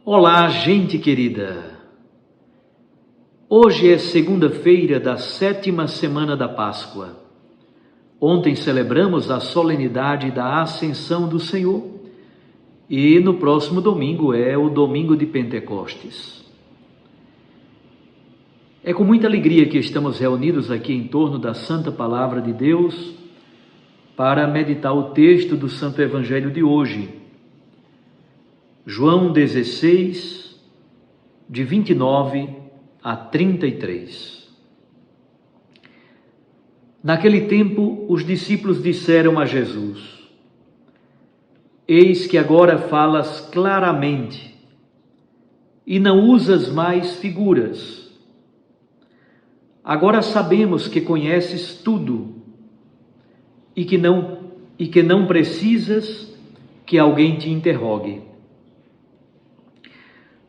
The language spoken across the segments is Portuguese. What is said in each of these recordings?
Olá, gente querida! Hoje é segunda-feira da 7ª semana da Páscoa. Ontem celebramos a solenidade da Ascensão do Senhor e no próximo domingo é o domingo de Pentecostes. É com muita alegria que estamos reunidos aqui em torno da Santa Palavra de Deus para meditar o texto do Santo Evangelho de hoje. João 16, de 29 a 33. Naquele tempo, os discípulos disseram a Jesus: Eis que agora falas claramente e não usas mais figuras. Agora sabemos que conheces tudo e que não precisas que alguém te interrogue.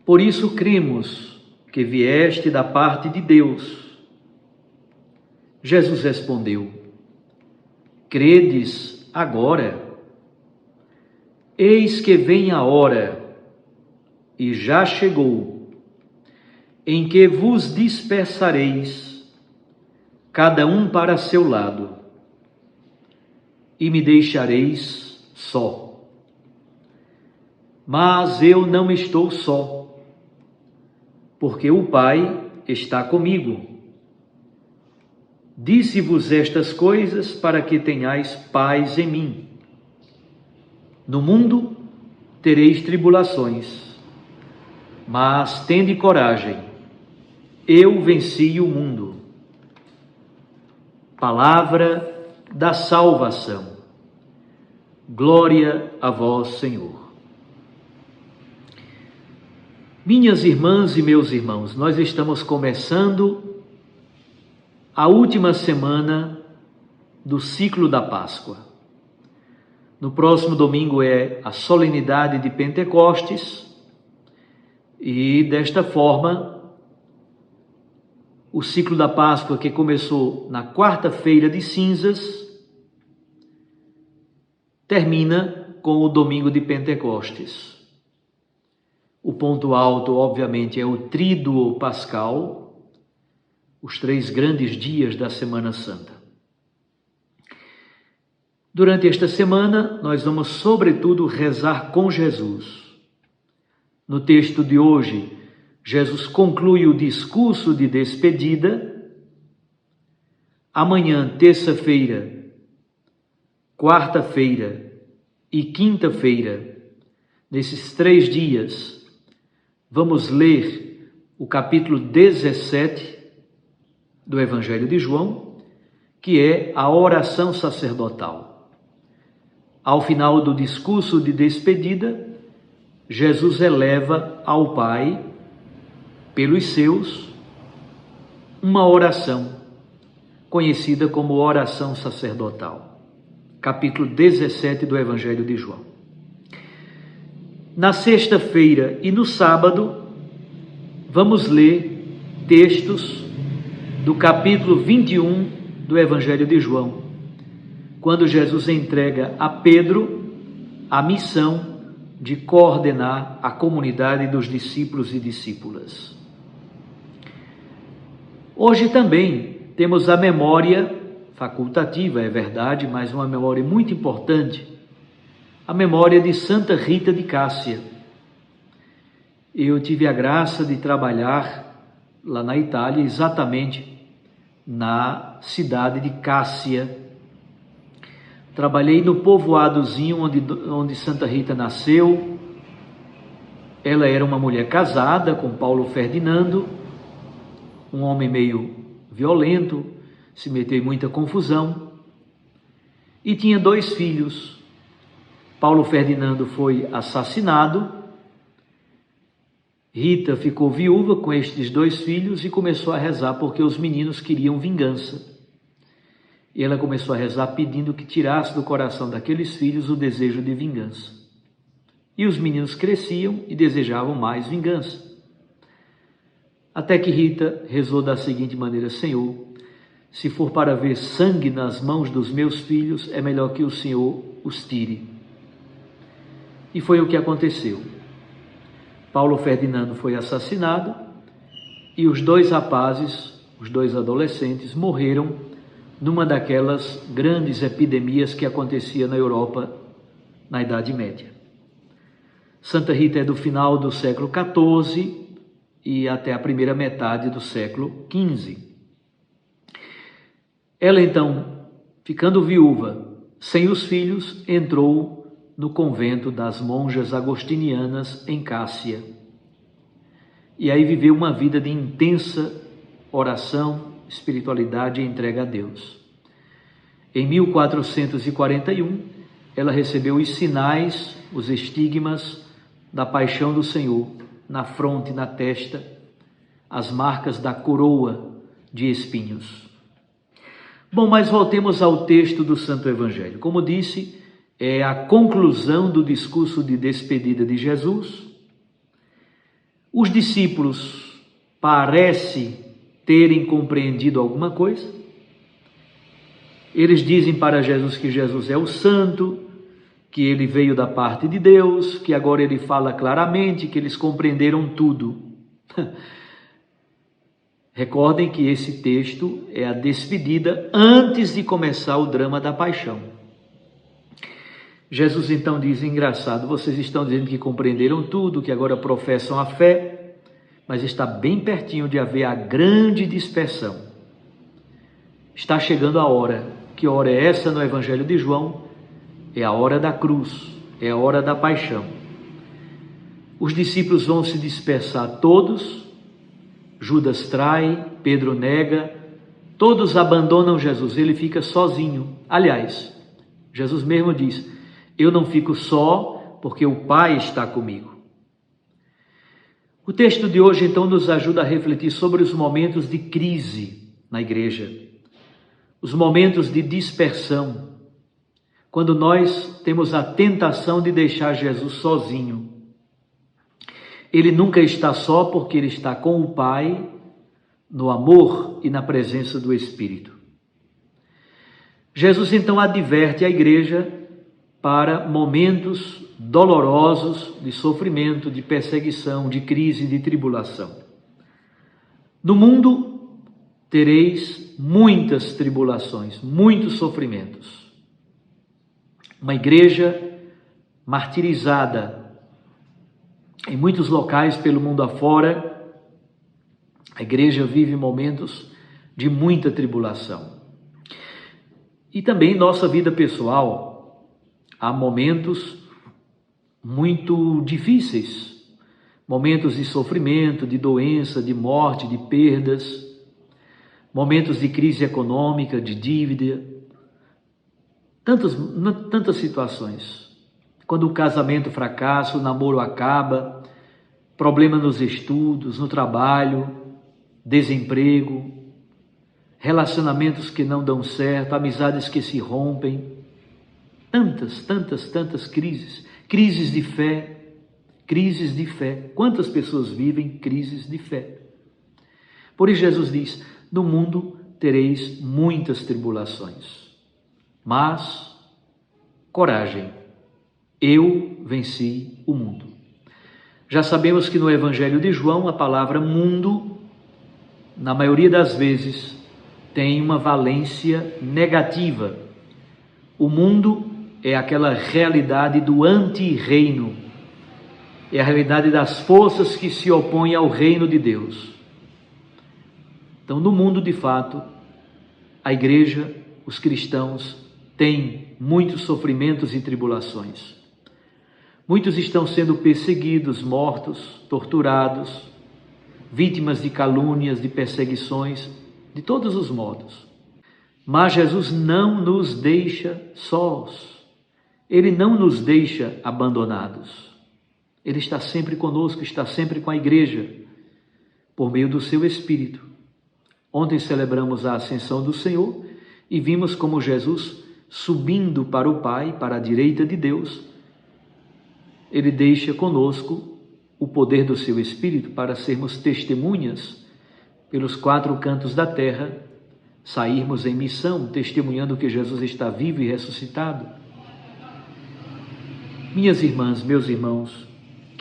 Por isso cremos que vieste da parte de Deus. Jesus respondeu: Credes agora? Eis que vem a hora, e já chegou, em que vos dispersareis, cada um para seu lado, e me deixareis só. Mas eu não estou só, porque o Pai está comigo. Disse-vos estas coisas para que tenhais paz em mim. No mundo tereis tribulações, mas tende coragem, eu venci o mundo. Palavra da salvação. Glória a vós, Senhor. Minhas irmãs e meus irmãos, nós estamos começando a última semana do ciclo da Páscoa. No próximo domingo é a solenidade de Pentecostes e, desta forma, o ciclo da Páscoa, que começou na quarta-feira de cinzas, termina com o domingo de Pentecostes. O ponto alto, obviamente, é o Tríduo Pascal, os 3 grandes dias da Semana Santa. Durante esta semana, nós vamos, sobretudo, rezar com Jesus. No texto de hoje, Jesus conclui o discurso de despedida. Amanhã, terça-feira, quarta-feira e quinta-feira, nesses 3 dias, vamos ler o capítulo 17 do Evangelho de João, que é a oração sacerdotal. Ao final do discurso de despedida, Jesus eleva ao Pai, pelos seus, uma oração, conhecida como oração sacerdotal. Capítulo 17 do Evangelho de João. Na sexta-feira e no sábado, vamos ler textos do capítulo 21 do Evangelho de João, quando Jesus entrega a Pedro a missão de coordenar a comunidade dos discípulos e discípulas. Hoje também temos a memória facultativa, é verdade, mas uma memória muito importante, a memória de Santa Rita de Cássia. Eu tive a graça de trabalhar lá na Itália, exatamente na cidade de Cássia. Trabalhei no povoadozinho onde Santa Rita nasceu. Ela era uma mulher casada com Paulo Ferdinando, um homem meio violento, se meteu em muita confusão, e tinha 2 filhos. Paulo Ferdinando foi assassinado, Rita ficou viúva com estes 2 filhos e começou a rezar porque os meninos queriam vingança. E ela começou a rezar pedindo que tirasse do coração daqueles filhos o desejo de vingança. E os meninos cresciam e desejavam mais vingança. Até que Rita rezou da seguinte maneira: Senhor, se for para ver sangue nas mãos dos meus filhos, é melhor que o Senhor os tire. E foi o que aconteceu. Paulo Ferdinando foi assassinado e os dois rapazes, os dois adolescentes, morreram numa daquelas grandes epidemias que acontecia na Europa na Idade Média. Santa Rita é do final do século XIV e até a primeira metade do século XV. Ela então, ficando viúva, sem os filhos, entrou no convento das monjas agostinianas em Cássia. E aí viveu uma vida de intensa oração, espiritualidade e entrega a Deus. Em 1441, ela recebeu os sinais, os estigmas da paixão do Senhor, na fronte, na testa, as marcas da coroa de espinhos. Bom, mas voltemos ao texto do Santo Evangelho. Como disse, é a conclusão do discurso de despedida de Jesus. Os discípulos parecem terem compreendido alguma coisa. Eles dizem para Jesus que Jesus é o santo, que ele veio da parte de Deus, que agora ele fala claramente, que eles compreenderam tudo. Recordem que esse texto é a despedida antes de começar o drama da paixão. Jesus então diz, engraçado, vocês estão dizendo que compreenderam tudo, que agora professam a fé, mas está bem pertinho de haver a grande dispersão. Está chegando a hora. Que hora é essa no Evangelho de João? É a hora da cruz, é a hora da paixão. Os discípulos vão se dispersar todos, Judas trai, Pedro nega, todos abandonam Jesus, ele fica sozinho. Aliás, Jesus mesmo diz, eu não fico só porque o Pai está comigo. O texto de hoje então nos ajuda a refletir sobre os momentos de crise na igreja, os momentos de dispersão, quando nós temos a tentação de deixar Jesus sozinho. Ele nunca está só porque ele está com o Pai, no amor e na presença do Espírito. Jesus então adverte a igreja para momentos dolorosos de sofrimento, de perseguição, de crise, de tribulação. No mundo tereis muitas tribulações, muitos sofrimentos. Uma igreja martirizada em muitos locais pelo mundo afora, a igreja vive momentos de muita tribulação. E também em nossa vida pessoal, há momentos muito difíceis, momentos de sofrimento, de doença, de morte, de perdas, momentos de crise econômica, de dívida, tantas situações. Quando o casamento fracassa, o namoro acaba, problema nos estudos, no trabalho, desemprego, relacionamentos que não dão certo, amizades que se rompem, tantas crises, crises de fé. Quantas pessoas vivem crises de fé? Por isso Jesus diz, no mundo tereis muitas tribulações, mas coragem, eu venci o mundo. Já sabemos que no Evangelho de João, a palavra mundo, na maioria das vezes, tem uma valência negativa. O mundo é aquela realidade do anti-reino, é a realidade das forças que se opõem ao reino de Deus. Então, no mundo, de fato, a igreja, os cristãos, têm muitos sofrimentos e tribulações. Muitos estão sendo perseguidos, mortos, torturados, vítimas de calúnias, de perseguições, de todos os modos. Mas Jesus não nos deixa sós. Ele não nos deixa abandonados. Ele está sempre conosco, está sempre com a igreja, por meio do seu Espírito. Ontem celebramos a ascensão do Senhor e vimos como Jesus, subindo para o Pai, para a direita de Deus, ele deixa conosco o poder do seu Espírito para sermos testemunhas pelos 4 cantos da terra, sairmos em missão, testemunhando que Jesus está vivo e ressuscitado. Minhas irmãs, meus irmãos,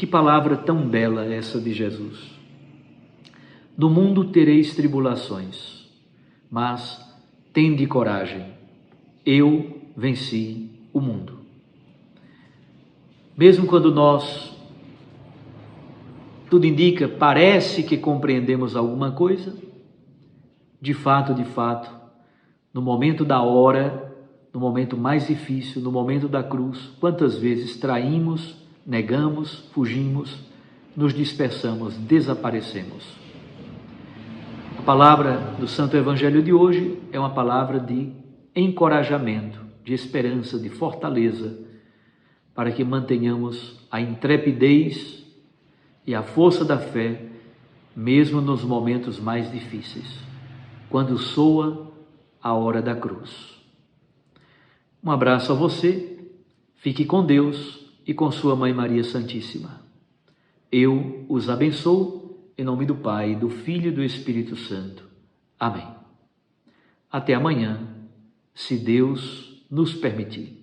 Que palavra tão bela essa de Jesus. No mundo tereis tribulações, mas tende coragem, eu venci o mundo. Mesmo quando nós, tudo indica, parece que compreendemos alguma coisa, de fato, no momento da hora, no momento mais difícil, no momento da cruz, quantas vezes traímos, negamos, fugimos, nos dispersamos, desaparecemos. A palavra do Santo Evangelho de hoje é uma palavra de encorajamento, de esperança, de fortaleza, para que mantenhamos a intrepidez e a força da fé, mesmo nos momentos mais difíceis, quando soa a hora da cruz. Um abraço a você, fique com Deus e com sua Mãe Maria Santíssima. Eu os abençoo em nome do Pai, do Filho e do Espírito Santo. Amém. Até amanhã, se Deus nos permitir.